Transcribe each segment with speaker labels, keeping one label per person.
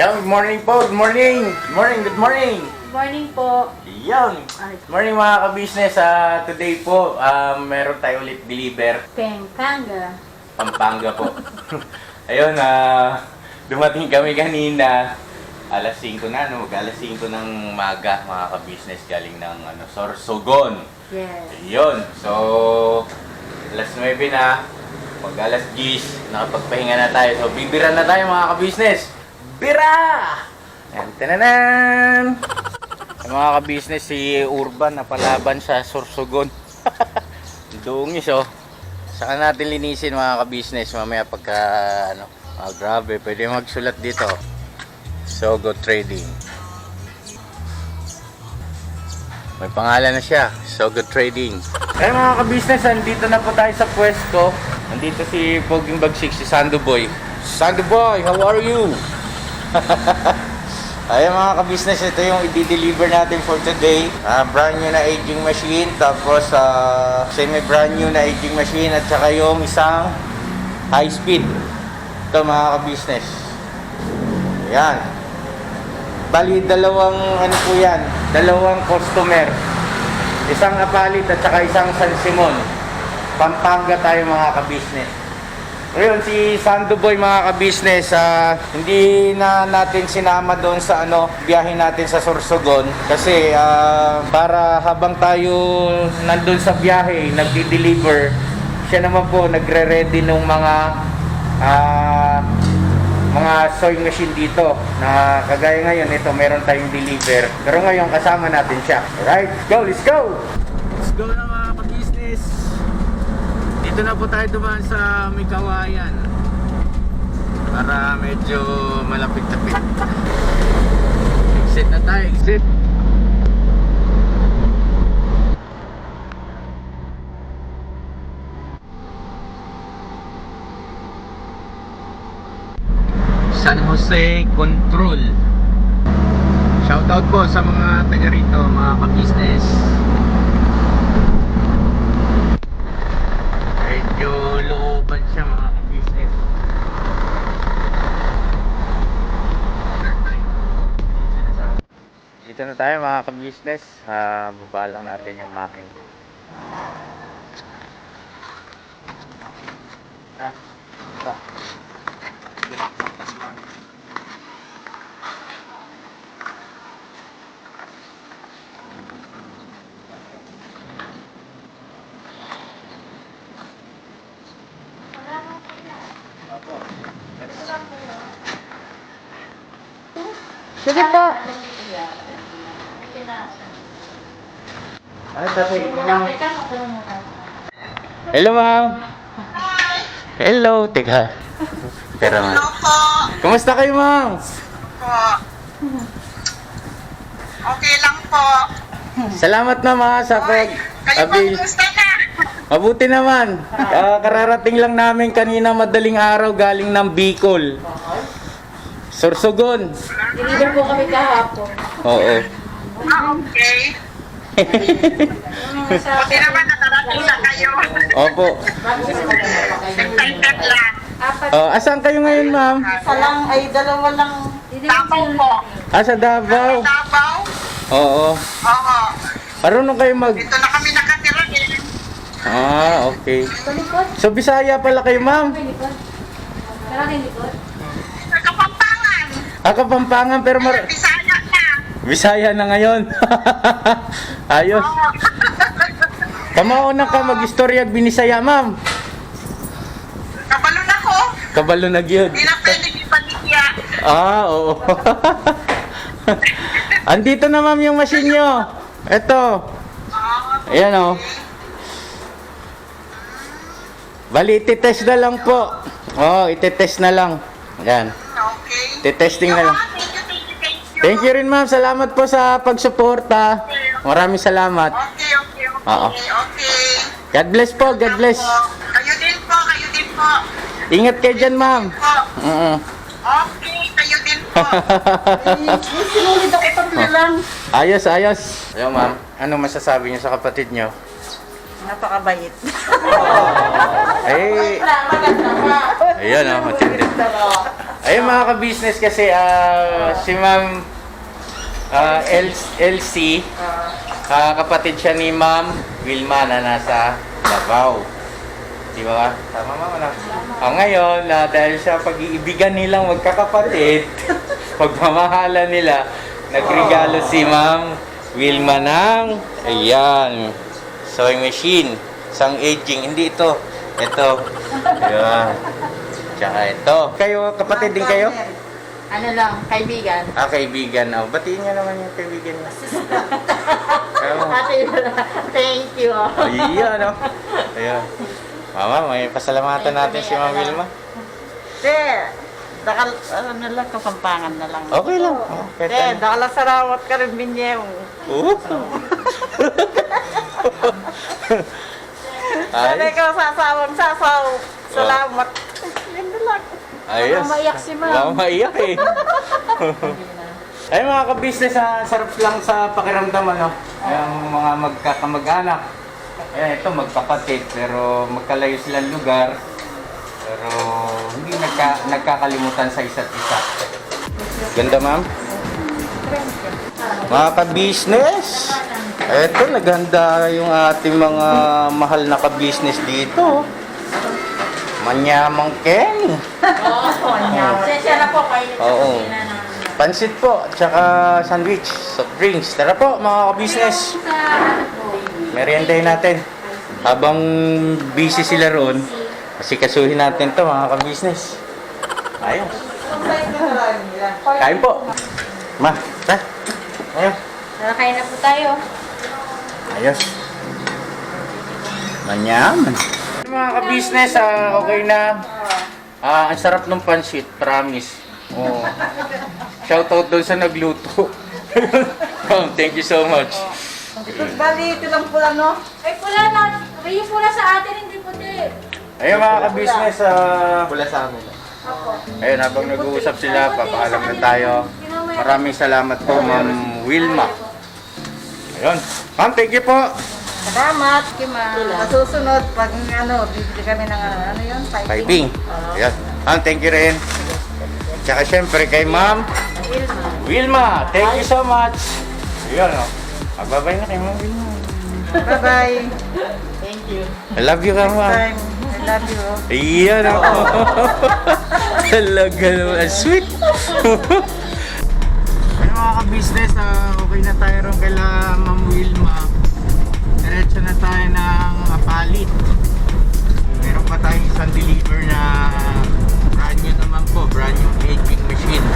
Speaker 1: Ayan, good morning po, good morning. Good morning, good morning.
Speaker 2: Good morning po.
Speaker 1: Ayan. Good morning mga ka-business. Today po, meron tayo ulit deliver.
Speaker 2: Pampanga.
Speaker 1: Pampanga po. Ayun, dumating kami kanina. Alas 5 na, alas 5 ng maga mga ka-business galing ng Sorsogon.
Speaker 2: Yes.
Speaker 1: Ayun, so alas 9 na, pag alas 10, nakapagpahinga na tayo. So bibira na tayo mga ka-business. Bira! Yan, tananan! Mga ka-business, si Urban napalaban sa Sorsogon. Dungis oh. Saka natin linisin mga ka-business mamaya pagka grabe, pwede magsulat dito. Sogo Trading. May pangalan na siya, Sogo Trading. Eh mga ka-business, andito na po tayo sa pwesto. Nandito si Poging Bagsik, si Sando Boy. Sando Boy, how are you? Ayan mga ka-business, ito yung i-deliver natin for today. Brand new na aging machine, tapos semi-brand new na aging machine, at saka yung isang high speed. Ito mga ka-business. Ayan. Bali, dalawang po yan, dalawang customer. Isang Apalit at saka isang San Simon. Pampanga tayo mga ka-business. Ngayon, si Sando Boy mga ka-business, hindi na natin sinama doon sa biyahe natin sa Sorsogon. Kasi para habang tayo nandun sa biyahe, nagdi-deliver, siya naman po nagre-ready ng mga sewing machine dito. Na kagaya ngayon, ito meron tayong deliver. Pero ngayon kasama natin siya. Alright, let's go! Let's go na mga ka-business! Dito na po tayo dumaan sa Mikawayan para medyo malapit-lapit. Exit na tayo, exit. San Jose Control. Shoutout po sa mga taga rito, mga ka-business. Medyo looban siya mga ka-business. Dito na tayo mga ka-business. Baba lang natin yung makin.
Speaker 2: Sige po.
Speaker 1: Hello ma'am. Hello, teka. Pero ma'am.
Speaker 3: Hello po.
Speaker 1: Kumusta kayo ma'am?
Speaker 3: Po. Okay lang po.
Speaker 1: Salamat naman sa
Speaker 3: Kayo po,
Speaker 1: pag-abil.
Speaker 3: kumusta na?
Speaker 1: Mabuti naman. Kararating lang namin kanina madaling araw galing ng Bicol. Sorsogon.
Speaker 2: Deliver po kami kahapon.
Speaker 1: Oo.
Speaker 3: Okay. Buti naman nakarating na kayo.
Speaker 1: Opo.
Speaker 3: Excited lang.
Speaker 1: Asan kayo ngayon ma'am?
Speaker 3: Isa lang, ay dalawa lang. Davao po.
Speaker 1: Sa Davao?
Speaker 3: Davao?
Speaker 1: Oo.
Speaker 3: Oo.
Speaker 1: Marunong kayo mag...
Speaker 3: Dito na kami nakatira din.
Speaker 1: Okay. So Bisaya pala kayo ma'am?
Speaker 3: Kapampangan.
Speaker 1: Kapampangan pero
Speaker 3: Bisaya na.
Speaker 1: Bisaya na ngayon. Ayos.
Speaker 3: Oo.
Speaker 1: Kamauna ka mag-istorya binisaya ma'am.
Speaker 3: Kabalo na ko.
Speaker 1: Kabalo na gyud.
Speaker 3: Hindi na pwede ipaligya.
Speaker 1: Oo. Andito na ma'am yung machine nyo. Eto. Ayan o. Bali, ititest na lang po. Ititest na lang. Ayan.
Speaker 3: Okay.
Speaker 1: Ititesting na lang.
Speaker 3: Thank you, thank you, thank you.
Speaker 1: Thank you rin ma'am. Salamat po sa pagsuporta. Maraming salamat.
Speaker 3: Okay, okay, okay.
Speaker 1: Oo.
Speaker 3: Okay.
Speaker 1: God bless po. God bless.
Speaker 3: Kayo din po, kayo din po.
Speaker 1: Ingat kayo dyan ma'am.
Speaker 3: Po. Okay, kayo din po. Sinulid ako tatlo lang.
Speaker 1: Ayos, ayos. Ayo ma'am. Ano masasabi niyo sa kapatid niyo?
Speaker 3: Napakabait.
Speaker 1: Eh,
Speaker 3: Maganda ka.
Speaker 1: ayan o, matindi. Ayun mga ka-business kasi si Ma'am LC, kapatid siya ni Ma'am Wilma na nasa Davao. Di ba? Tama ma'am na. Ngayon, dahil sa pag-iibigan nilang magkakapatid, pagmamahala nila, nagregalo si Ma'am Wilma ng, ayan, sewing machine. Isang aging, hindi ito. Ito. Ayan. Tsaka ito. Kayo, kapatid din kayo?
Speaker 2: Ano lang, kaibigan.
Speaker 1: Kaibigan. Batiin niyo naman yung kaibigan niya.
Speaker 2: Ate, thank you.
Speaker 1: Ayan, no? Ayan. Mama, may pasalamatan natin si Ma'am Wilma.
Speaker 3: Ano na lang, kapampangan na lang.
Speaker 1: Okay lang.
Speaker 3: Dakala sarawat ka rin binyeng.
Speaker 1: Oo.
Speaker 3: Sana
Speaker 1: Ay,
Speaker 3: ikaw sasawang sasaw. Salamat. Ganda lang.
Speaker 1: ayos.
Speaker 2: Maiyak si Ma'am.
Speaker 1: Baka maiyak eh. Ay mga ka-business, sarap lang sa pakiramdam ano. Yung mga magkakamag-anak. Ayan, ito magkapatid pero magkalayo silang lugar. Pero hindi nagkakalimutan sa isa't isa. Ganda ma'am. Mga ka-business, eto naganda yung ating mga mahal na ka-business dito. Manyamang Ken.
Speaker 2: Sensya na po kayo.
Speaker 1: Oo. Pansit po, tsaka sandwich, soft drinks. Tara po mga ka-business. Meriendahin natin. Habang busy sila roon, kasi kasuhin natin to mga ka-business. Ayun. Kain po. Ma, ta. Ayun.
Speaker 2: Kain na po tayo.
Speaker 1: Ayos. Manyaman. Mga ka-business, okay na. Ang sarap ng pansit, promise. Oh. Shoutout doon sa nagluto. Thank you so much.
Speaker 3: Bali, ito lang pula, no?
Speaker 2: Ay, pula na. Yung pula sa atin, hindi puti.
Speaker 1: Ayun mga ka-business,
Speaker 4: Wala sa amin.
Speaker 1: ayun, habang nag-uusap sila, papaalam na tayo. Maraming salamat po, Ma'am Wilma. Ayun. Ma'am, thank you po.
Speaker 3: Salamat, Kima. Masusunod, pag bibili kami ng ano yun?
Speaker 1: Piping. Ayun. Ma'am, thank you rin. Tsaka syempre kay Ma'am Wilma. Thank you so much. Ayun, oh. Magbabay na kay Ma'am Wilma.
Speaker 3: Bye-bye.
Speaker 2: Thank you.
Speaker 1: I love you, Ma'am.
Speaker 3: Time. I love you.
Speaker 1: Iyan ako. Talaga naman. Sweet. Ay mga ka-business, okay na tayo rin kaila Ma'am Wilma. Diretso na tayo ng Apalit. Meron pa tayong isang deliver na brand new naman po. Brand new aging machine.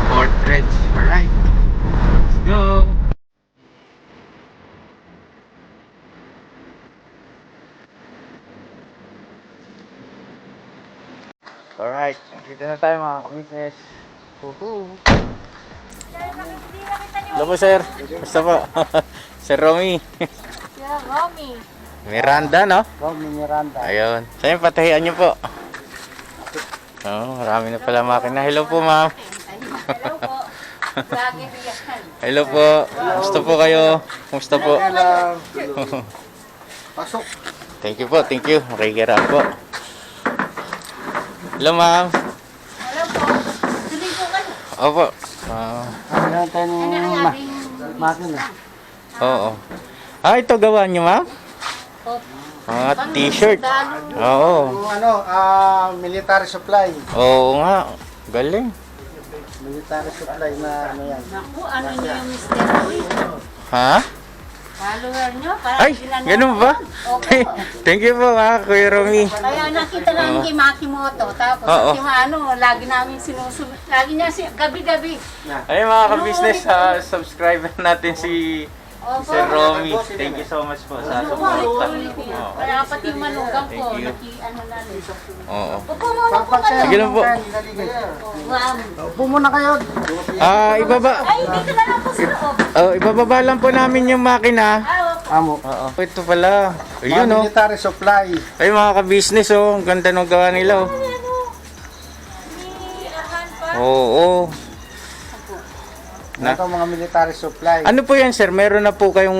Speaker 1: Portraits. Alright. Let's go. Alright, dito na tayo mga business. Hello po sir, basta po? Sir Romy.
Speaker 2: Yeah, Romy.
Speaker 1: Miranda no?
Speaker 4: Romy Miranda.
Speaker 1: Ayun. Sa'yo patahian niyo po. Marami na pala makina. Hello po ma'am.
Speaker 2: Hello po. Lagi biyakan.
Speaker 1: Hello po. Kumusta po kayo? Kumusta po?
Speaker 4: Pasok.
Speaker 1: Thank you po, thank you. Makikirap po. Hello ma'am.
Speaker 2: Hello po. Tuloy po kayo.
Speaker 1: Opo.
Speaker 4: Meron tayong makina.
Speaker 1: Oo. Ito gawa niyo ma'am? Mga t-shirt. Oo.
Speaker 4: Yung military supply.
Speaker 1: Oo nga. Galing.
Speaker 4: Military supply na ano yan.
Speaker 2: Naku, ano niyo yung Mr. Uy?
Speaker 1: Ha?
Speaker 2: Follower niyo? Para
Speaker 1: Ay, ganun ba? Thank you po ha, Kuya Romy.
Speaker 2: Kaya nakita namin kay Makimoto. Tapos
Speaker 1: Oo.
Speaker 2: si lagi namin sinusunod. Lagi niya gabi-gabi.
Speaker 1: Ay mga ka-business, subscribe natin si
Speaker 2: Opo.
Speaker 1: Sir Romy. Thank you so much po sa suporta.
Speaker 2: Kaya pati yung manugang ko,
Speaker 1: Thank you.
Speaker 2: ano na rin.
Speaker 1: Oo.
Speaker 2: Upo muna po kayo.
Speaker 1: Sige lang po.
Speaker 2: Wow.
Speaker 4: Upo muna kayo.
Speaker 1: Ibaba.
Speaker 2: Ay, dito na lang po sa loob.
Speaker 1: Ibababa lang po namin yung makina.
Speaker 2: Opo.
Speaker 4: Amo.
Speaker 1: Oo. Ito pala. Ayun
Speaker 4: Mga
Speaker 1: oh.
Speaker 4: military supply.
Speaker 1: Ay mga ka-business oh. Ang ganda ng gawa nila oh.
Speaker 2: May ahan pa.
Speaker 1: Oo. Na?
Speaker 4: Ito mga military supply.
Speaker 1: Ano po yan sir? Meron na po kayong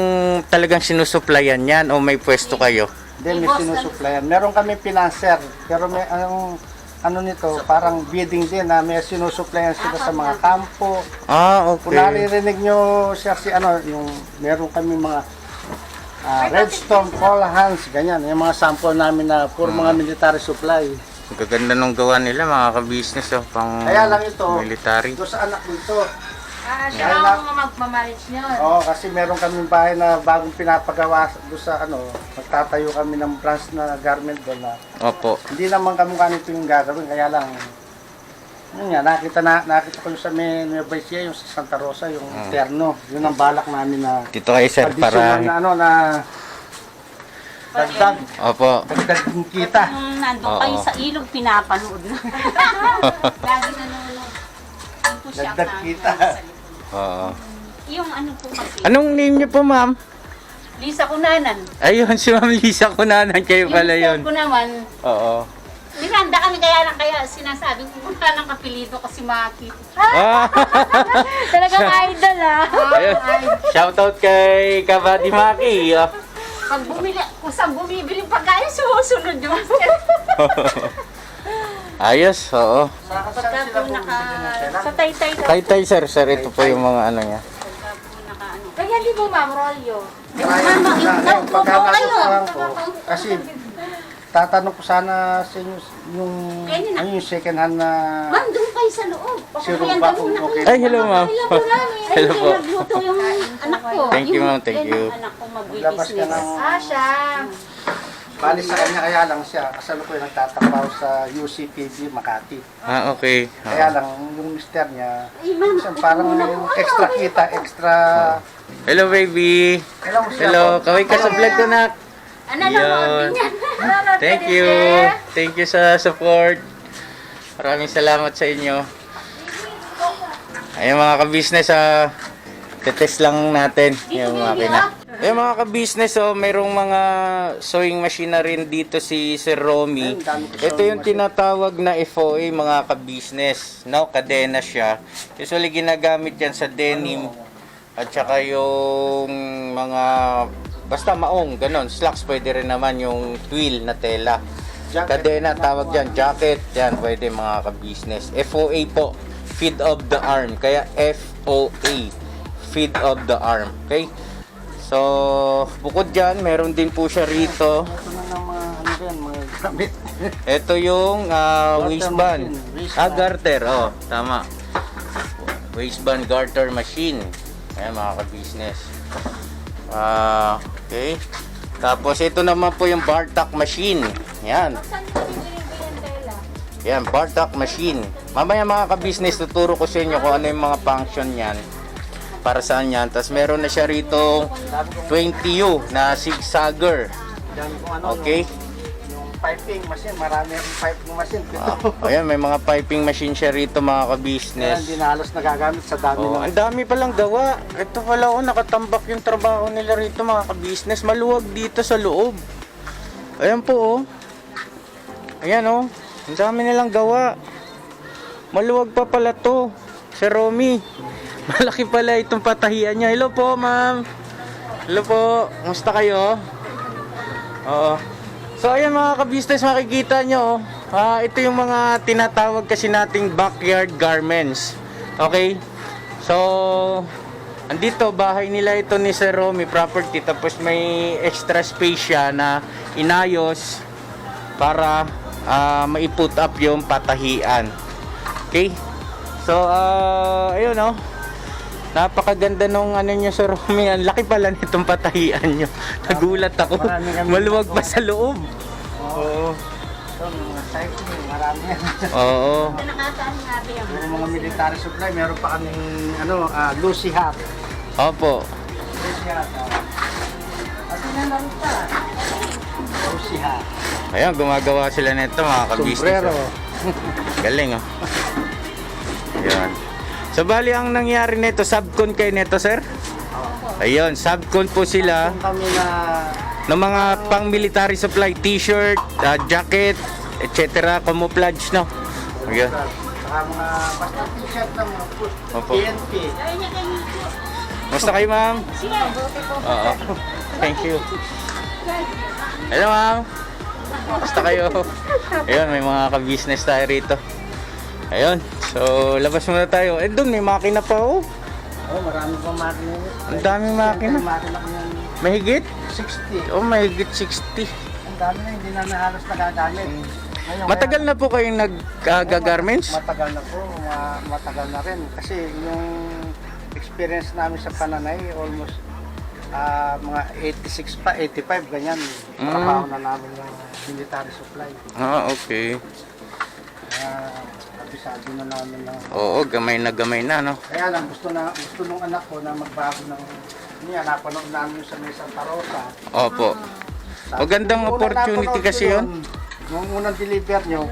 Speaker 1: talagang sinusuplayan yan o may pwesto kayo?
Speaker 4: Then may sinusupplyan. Meron kami pinanser. Pero may ano nito, parang bidding din na may sinusuplayan sila sa mga kampo. Kung
Speaker 1: Okay.
Speaker 4: naririnig nyo siya si ano, yung meron kami mga Redstone, Call Hands, ganyan. Yung mga sample namin na puro mga military supply.
Speaker 1: Ang gaganda nung gawa nila mga ka-business pang
Speaker 4: Kaya lang ito,
Speaker 1: military.
Speaker 4: doon sa anak ko ito.
Speaker 2: Siya ang magmamalit niyo.
Speaker 4: Oo, kasi meron kaming bahay na bagong pinapagawa doon sa ano, magtatayo kami ng branch na garment doon na
Speaker 1: Opo.
Speaker 4: hindi naman kamukha nito yung gagawin, kaya lang yun nga, nakita ko yung sa Nueva Ecija, yung sa Santa Rosa, yung terno. Yun ang balak namin na
Speaker 1: Dito kayo sir
Speaker 4: additional
Speaker 1: para...
Speaker 4: na ano na dagdag
Speaker 1: Opo.
Speaker 4: yung kita.
Speaker 2: Nung nandun
Speaker 1: Oo.
Speaker 2: kayo sa ilog, pinapanood na. Lagi nanonood. Yung push up
Speaker 4: Dagdag
Speaker 2: na.
Speaker 4: kita.
Speaker 1: Oo.
Speaker 2: Yung ano po kasi,
Speaker 1: Anong name niyo po ma'am?
Speaker 2: Lisa Kunanan.
Speaker 1: Ayun, si Ma'am Lisa Kunanan. Kayo pala
Speaker 2: Yung
Speaker 1: yun.
Speaker 2: ko naman,
Speaker 1: Oo.
Speaker 2: Miranda kami kaya sinasabi ko kung ng kapilido kasi Maki.
Speaker 1: Ah,
Speaker 2: Talagang idol
Speaker 1: ayun. Shoutout kay Kabady Maki.
Speaker 2: Pag bumili, kung saan bumibili pagkain, sumusunod yung
Speaker 1: Ayos, oo.
Speaker 2: Pagka po sa taytay daw.
Speaker 1: Tay sir, sir, ito po yung mga ano niya.
Speaker 2: Pagka po ano. Kaya di mo ma'am, Rolyo.
Speaker 4: Mama, yung pagkakasuhan ko, kasi tatanong ko sana sa inyo yung, ano yung second hand na
Speaker 2: Ma'am, doon kayo sa loob.
Speaker 4: si Rumba kung okay.
Speaker 1: Ay, hello ma'am. Hello po.
Speaker 2: Nagluto yung anak ko.
Speaker 1: Thank you, ma'am. Thank you.
Speaker 2: Yung anak ko
Speaker 4: Labas ka
Speaker 2: mag-business.
Speaker 4: ng
Speaker 2: Siya.
Speaker 4: bali sa kanya, kaya lang siya kasalukuyan nagtatrabaho sa UCPB Makati.
Speaker 1: Ah, okay.
Speaker 4: Kaya lang yung mister niya,
Speaker 2: Ay, ma'am,
Speaker 4: minsan parang may extra kita, extra.
Speaker 1: Hello baby.
Speaker 4: Kailan mo siya?
Speaker 1: Hello, kaway ka sa vlog ko na.
Speaker 2: Ano na mo din yan?
Speaker 1: Thank you. Thank you sa support. Maraming salamat sa inyo. Ayun mga ka-business, tetest lang natin yung makina. Ayun mga ka-business, mayroong mga sewing machine na rin dito si Sir Romy. Ito yung tinatawag na FOA mga ka-business. No, kadena siya. Usually ginagamit yan sa denim at saka yung mga basta maong, ganon. Slacks pwede rin naman yung twill na tela. Kadena tawag dyan, jacket, yan pwede mga ka-business. FOA po, feed of the arm. Kaya FOA, feed of the arm. Okay? So, bukod dyan, meron din po siya rito.
Speaker 4: Ito na ng mga ano yan, mga gamit.
Speaker 1: Ito yung waistband.
Speaker 4: Waistband.
Speaker 1: Garter. Oh, tama. Waistband garter machine. Ayan mga ka-business. Okay. Tapos ito naman po yung bar tack machine. Yan. Yan, bar tack machine. Mamaya mga ka-business, tuturo ko sa inyo kung ano yung mga function yan. Para saan yan. Tapos meron na siya rito 20U na zigzagger.
Speaker 4: Dami kung ano,
Speaker 1: Okay.
Speaker 4: yung piping machine, marami yung piping machine.
Speaker 1: Ayan, may mga piping machine siya rito mga
Speaker 4: Kaya
Speaker 1: ka-business.
Speaker 4: hindi na halos nagagamit sa dami
Speaker 1: Oh,
Speaker 4: ng
Speaker 1: ang dami palang gawa. Ito pala nakatambak yung trabaho nila rito mga ka-business. Maluwag dito sa loob. Ayan po Ayan ang dami nilang gawa. Maluwag pa pala to. Si Romy. Malaki pala itong patahian niya. Hello po ma'am. Hello po. Kumusta kayo? Oo. So ayan mga ka-business, makikita nyo. Ito yung mga tinatawag kasi nating backyard garments. Okay? So, andito, bahay nila ito ni Sir Romy property. Tapos may extra space siya na inayos para maiput up yung patahian. Okay? So, ayun napakaganda nung ano nyo Sir Romy. Ang laki pala nitong patahian nyo. Nagulat ako. Maluwag pa sa loob. Oo.
Speaker 4: ito, mga cycling, marami yan.
Speaker 1: Oo.
Speaker 2: Nakataan natin yung
Speaker 4: Yung mga military supply, meron pa kaming Lucy hat.
Speaker 1: Opo.
Speaker 4: Lucy hat. At lang pa. Lucy hat.
Speaker 1: Ayan, gumagawa sila nito mga ka-business.
Speaker 4: Sombrero.
Speaker 1: Galing Ayan. So bali ang nangyari nito, subcon kayo nito sir? Ayun, subcon po sila
Speaker 4: Kung kami na
Speaker 1: ng mga pang military supply, t-shirt, jacket, etc. Camouflage no. Ayun.
Speaker 4: saka mga basta t-shirt ng mga food.
Speaker 1: Opo.
Speaker 4: PNP.
Speaker 1: Musta kayo ma'am? Oo. Thank you. Hello ma'am. Basta kayo. Ayun, may mga ka-business tayo rito. Ayun. So, labas muna tayo. Eh, doon may makina pa, oh.
Speaker 4: Oh, marami pang makina yun.
Speaker 1: Ang daming makina.
Speaker 4: Yung makina ko yan,
Speaker 1: Mahigit?
Speaker 4: 60.
Speaker 1: Oh, mahigit 60.
Speaker 4: Ang dami na, hindi na halos nagagamit. Ngayon,
Speaker 1: Matagal na po kayong nag-garments?
Speaker 4: Matagal na po, matagal na rin. Kasi yung experience namin sa Pananay, almost mga 86 pa, 85, ganyan. Trabaho na namin ng military supply.
Speaker 1: Ah, okay.
Speaker 4: Kabisado na namin ng...
Speaker 1: Oo, gamay na, no?
Speaker 4: Kaya lang, gusto nung anak ko na magbago ng... Niya, napanood namin sa May Santa Rosa.
Speaker 1: Opo. Magandang
Speaker 4: Nung unang
Speaker 1: opportunity
Speaker 4: napanood
Speaker 1: kasi
Speaker 4: ko
Speaker 1: yun.
Speaker 4: Nung unang deliver nyo,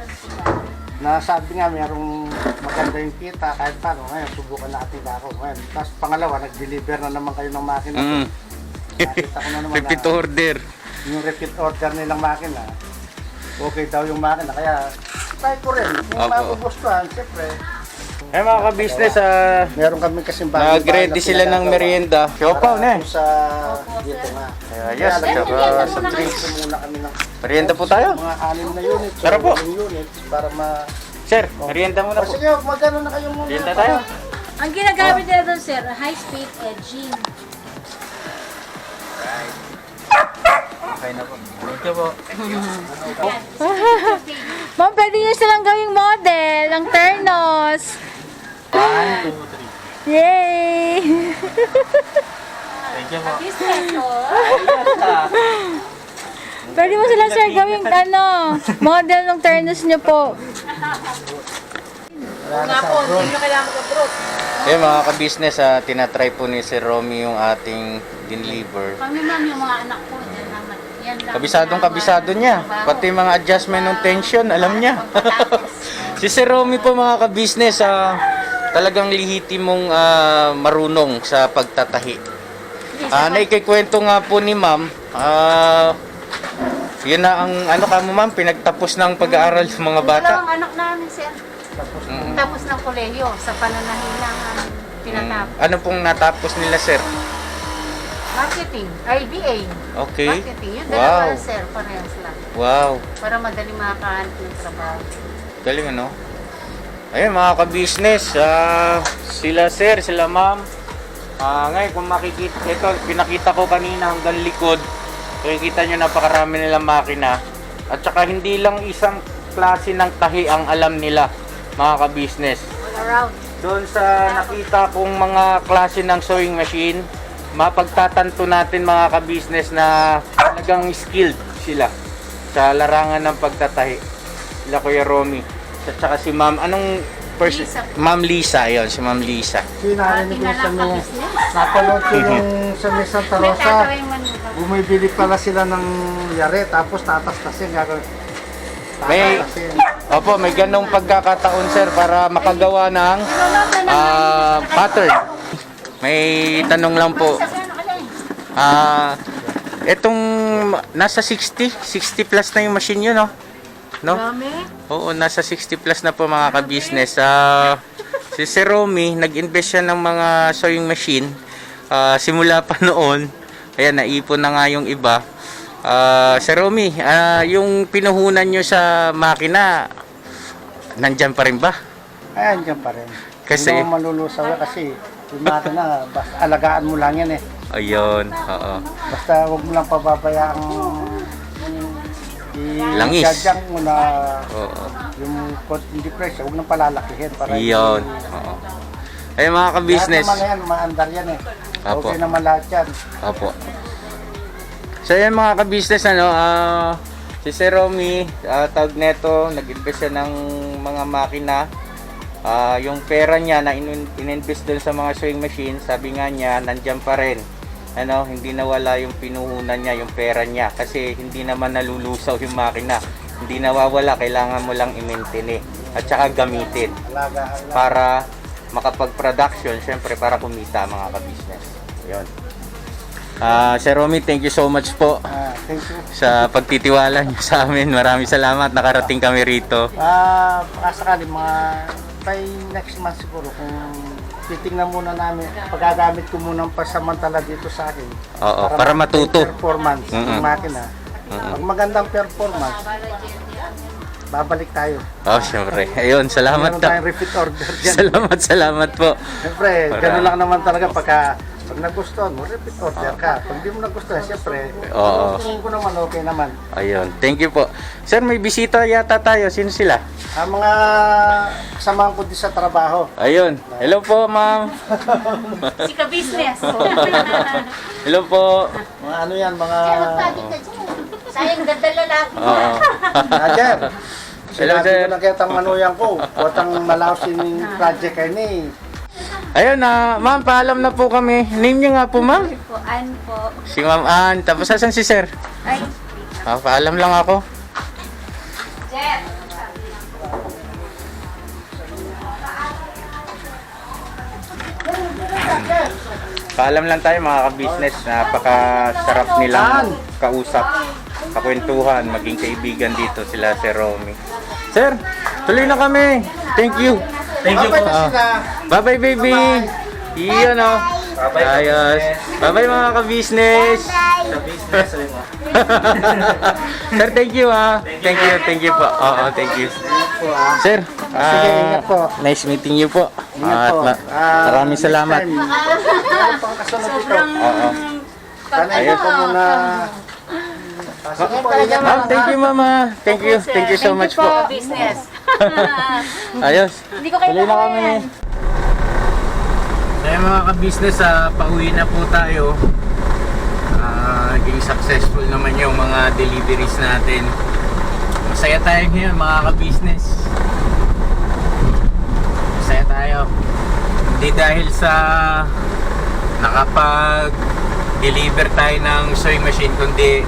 Speaker 4: na sabi nga mayroong maganda yung kita kahit paano. Ngayon, subukan natin ako. Ngayon, tapos pangalawa, nag-deliver na naman kayo ng makina. Nakita ko na naman
Speaker 1: Repeat order.
Speaker 4: yung repeat order nilang makina. Okay daw yung makina. Kaya, try ko rin. Kung
Speaker 1: Opo.
Speaker 4: magugustuhan, siyempre.
Speaker 1: Eh mga ka-business,
Speaker 4: Meron kami kasing bago.
Speaker 1: nag-ready sila ng merienda. Siopaw na eh.
Speaker 4: Sa dito nga.
Speaker 1: Yes,
Speaker 4: Kaya lang,
Speaker 1: tsaka sa drinks.
Speaker 4: drinks muna kami ng
Speaker 1: Merienda po tayo.
Speaker 4: mga 6 na units.
Speaker 1: Tara po.
Speaker 4: 7 units para ma...
Speaker 1: Sir, merienda muna
Speaker 4: O
Speaker 1: po.
Speaker 4: sige, magkano na kayo muna.
Speaker 1: Merienda tayo.
Speaker 2: Ang ginagamit nila doon, sir, high-speed edging.
Speaker 1: Okay na po. Thank you po.
Speaker 2: Ma'am, pwede nyo silang gawing model ng Ternos.
Speaker 1: 1, 2, 3.
Speaker 2: Yay!
Speaker 1: Thank you po.
Speaker 2: Pwede mo silang, sir, gawing model ng Ternos nyo po.
Speaker 1: Eh mga ka-business, tinatry po ni Sir Romy yung ating deliver.
Speaker 2: Kami, ma'am, yung mga anak ko, yan lang.
Speaker 1: Kabisado niya. Pati mga adjustment ng tension, alam niya. Si Sir Romy po mga ka-business, talagang lihitimong marunong sa pagtatahi. Naikikwento nga po ni ma'am, yun na ang ma'am, pinagtapos ng pag-aaral ng mga bata.
Speaker 2: Dalawang anak namin, sir. Tapos ng kolehiyo, sa pananahilang tinatapos.
Speaker 1: Ano pong natapos nila, sir?
Speaker 2: Marketing, IBA.
Speaker 1: Okay.
Speaker 2: Marketing, yun
Speaker 1: Wow.
Speaker 2: dalawa, sir, parehas lang.
Speaker 1: Wow.
Speaker 2: Para madali makakahanap ng trabaho.
Speaker 1: Galing ano? Ayun mga ka-business, sila sir, sila ma'am. Ngayon kung makikita, ito pinakita ko kanina hanggang likod. Makikita nyo napakarami nilang makina. At saka hindi lang isang klase ng tahi ang alam nila mga ka-business.
Speaker 2: All around.
Speaker 1: Doon sa nakita kong mga klase ng sewing machine, mapagtatanto natin mga ka-business na talagang skilled sila sa larangan ng pagtatahi. Sila Kuya Romy. At saka si Ma'am, anong person?
Speaker 2: Lisa.
Speaker 1: Ma'am Lisa, ayun, si Ma'am Lisa.
Speaker 4: Sinarinig ko sa
Speaker 2: Pinalang
Speaker 4: mga...
Speaker 2: ka-business.
Speaker 4: Napanood ko yung sa May Santa
Speaker 2: May
Speaker 4: Rosa.
Speaker 2: tatawin man yung
Speaker 4: Bumibili pala sila ng yare, tapos tatastasin. Gagawin.
Speaker 1: May, opo, may ganong pagkakataon sir para makagawa ng pattern. May tanong lang po. Etong nasa 60 plus na yung machine yun, no? No? Oo, nasa 60 plus na po mga ka-business. Si Sir Romy, nag-invest siya ng mga sewing machine. Simula pa noon, kaya naipon na nga yung iba. Sir Romy, yung pinuhunan nyo sa makina, nandyan pa rin ba?
Speaker 4: Ayan dyan pa rin.
Speaker 1: Kasi-
Speaker 4: Hindi mo malulusaw kasi yung makina, basta alagaan mo lang yan eh.
Speaker 1: Ayun, oo.
Speaker 4: Basta huwag mo lang pababayaan
Speaker 1: Langis.
Speaker 4: Jadyang mo na
Speaker 1: Oo.
Speaker 4: yung hindi presyo, huwag nang palalakihin. Para
Speaker 1: Yun. Oo. Ay mga ka-business.
Speaker 4: Lahat naman yan, maandar yan eh.
Speaker 1: Apo.
Speaker 4: Okay naman lahat yan.
Speaker 1: Opo. So yan mga ka-business, si Sir Romy, tawag neto, nag-invest siya ng mga makina. Yung pera niya na in-invest doon sa mga sewing machine, sabi nga niya, nandyan pa rin. Hindi nawala yung pinuhunan niya, yung pera niya. Kasi hindi naman nalulusaw yung makina. Hindi nawawala, kailangan mo lang i-maintain at saka gamitin.
Speaker 4: Alagaan lang.
Speaker 1: Para makapag-production, syempre para kumita mga ka-business. Yun. Sir Romy, thank you so much po
Speaker 4: Thank you.
Speaker 1: sa pagtitiwala niyo sa amin. Maraming salamat. Nakarating kami rito.
Speaker 4: Sakali mga by next month siguro kung titingnan muna namin, pagagamit ko muna ng pasamantala dito sa akin.
Speaker 1: Oo, para matuto.
Speaker 4: Performance ng makina. Pag magandang performance, babalik tayo.
Speaker 1: Oh, syempre. Ayun, salamat
Speaker 4: Meron
Speaker 1: po.
Speaker 4: tayong repeat order dyan.
Speaker 1: Salamat po.
Speaker 4: Siyempre, gano'n lang naman talaga pag nagustuhan mo, repeat order ka. Pag di mo nagustuhan, siyempre,
Speaker 1: Oo.
Speaker 4: kung ko naman, okay naman.
Speaker 1: Ayun, thank you po. Sir, may bisita yata tayo. Sino sila?
Speaker 4: Ang mga kasamahan ko din sa trabaho.
Speaker 1: Ayun. Hello po, ma'am.
Speaker 2: Si ka-business.
Speaker 1: Hello po.
Speaker 4: Mga ano yan, mga...
Speaker 2: Sayang ganda lalaki.
Speaker 1: Oo.
Speaker 4: Roger,
Speaker 1: Hello,
Speaker 4: sinabi
Speaker 1: sir.
Speaker 4: ko na kitang manuyan ko. Kuwatang malausin yung project kayo ni.
Speaker 1: Ayun na, ma'am, paalam na po kami. Name niyo nga po, ma'am.
Speaker 2: Po, an po.
Speaker 1: Si Ma'am Ann. Tapos asan si Sir?
Speaker 2: Ay,
Speaker 1: Paalam lang ako.
Speaker 2: Jeff.
Speaker 1: Paalam lang tayo mga ka-business. Napakasarap nilang kausap, kakwentuhan, maging kaibigan dito sila Sir Romy. Sir, tuloy na kami. Thank you. Thank you po. Bye-bye, baby. Iyon o. Ayos. Bye-bye mga ka-business. Sir, thank you ha. Thank you po. Oo, thank you. Sir,
Speaker 4: Sige, ingat po.
Speaker 1: nice meeting you po.
Speaker 4: Ingat
Speaker 1: At
Speaker 4: po.
Speaker 1: maraming salamat.
Speaker 4: Pang kasunod ito.
Speaker 1: Oo.
Speaker 4: Sana
Speaker 1: Ayun.
Speaker 4: ito muna. Sige po, ingat.
Speaker 1: Ma'am, thank you mama. Thank you so much po.
Speaker 2: Business.
Speaker 1: Ayos.
Speaker 2: Hindi ko
Speaker 1: Tuloy na kami.
Speaker 2: kailangan.
Speaker 1: Kaya mga ka-business, pauwi na po tayo. Naging successful naman yung mga deliveries natin. Masaya tayo ngayon mga ka-business. Masaya tayo. Hindi dahil sa nakapag-deliver tayo ng sewing machine, kundi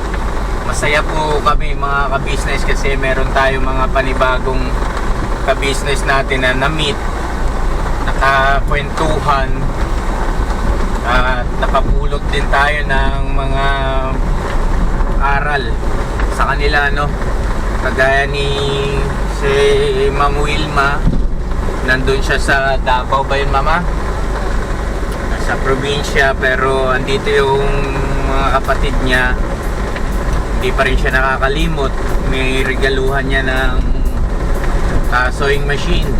Speaker 1: masaya po kami mga ka-business kasi meron tayo mga panibagong ka-business natin na na-meet, nakakwentuhan, at nakapulot din tayo ng mga aral sa kanila, no? Kagaya ni si Ma'am Wilma, nandun siya sa Davao ba yun, mama? Sa probinsya, pero andito yung mga kapatid niya. Hindi pa rin siya nakakalimot. May regaluhan niya ng sewing machine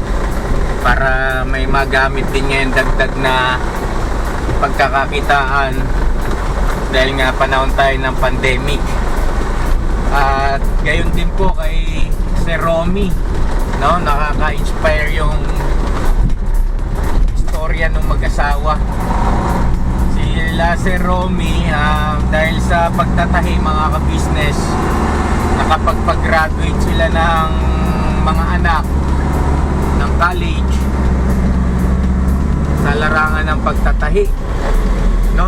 Speaker 1: para may magamit din niya yung dagdag na pagkakakitaan dahil nga panahon tayo ng pandemic. At gayon din po kay Sir Romy, no? Nakaka-inspire yung istorya ng mag-asawa. Sila Sir Romy, dahil sa pagtatahi mga ka-business, nakapagpag-graduate sila ng mga anak ng college sa larangan ng pagtatahi, no?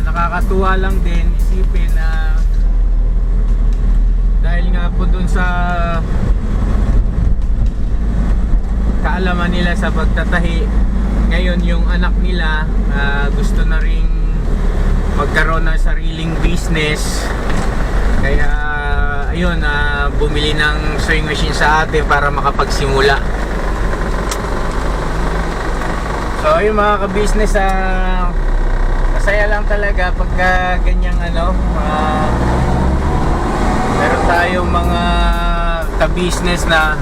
Speaker 1: Nakakatuwa lang din isipin na dahil nga po dun sa kaalaman nila sa pagtatahi, ngayon yung anak nila gusto na ring magkaroon ng sariling business. Kaya ayun, bumili ng sewing machine sa atin para makapagsimula. So ayun mga ka-business, masaya lang talaga pagka ganyang meron tayong mga ka-business na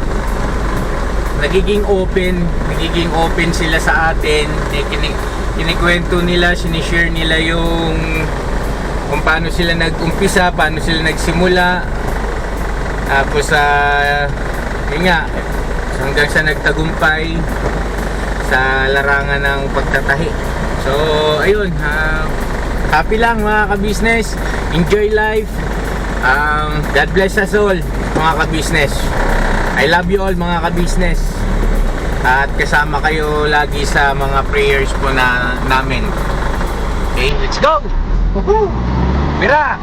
Speaker 1: nagiging open sila sa atin. Kinikwento nila, sinishare nila yung kung paano sila nag-umpisa, paano sila nagsimula, tapos yun nga, hanggang sa nagtagumpay sa larangan ng pagtatahi. So ayun, happy lang mga ka-business, enjoy life. God bless us all mga ka-business. I love you all mga ka-business. At kasama kayo lagi sa mga prayers po namin. Okay, let's go! Woohoo! Mira!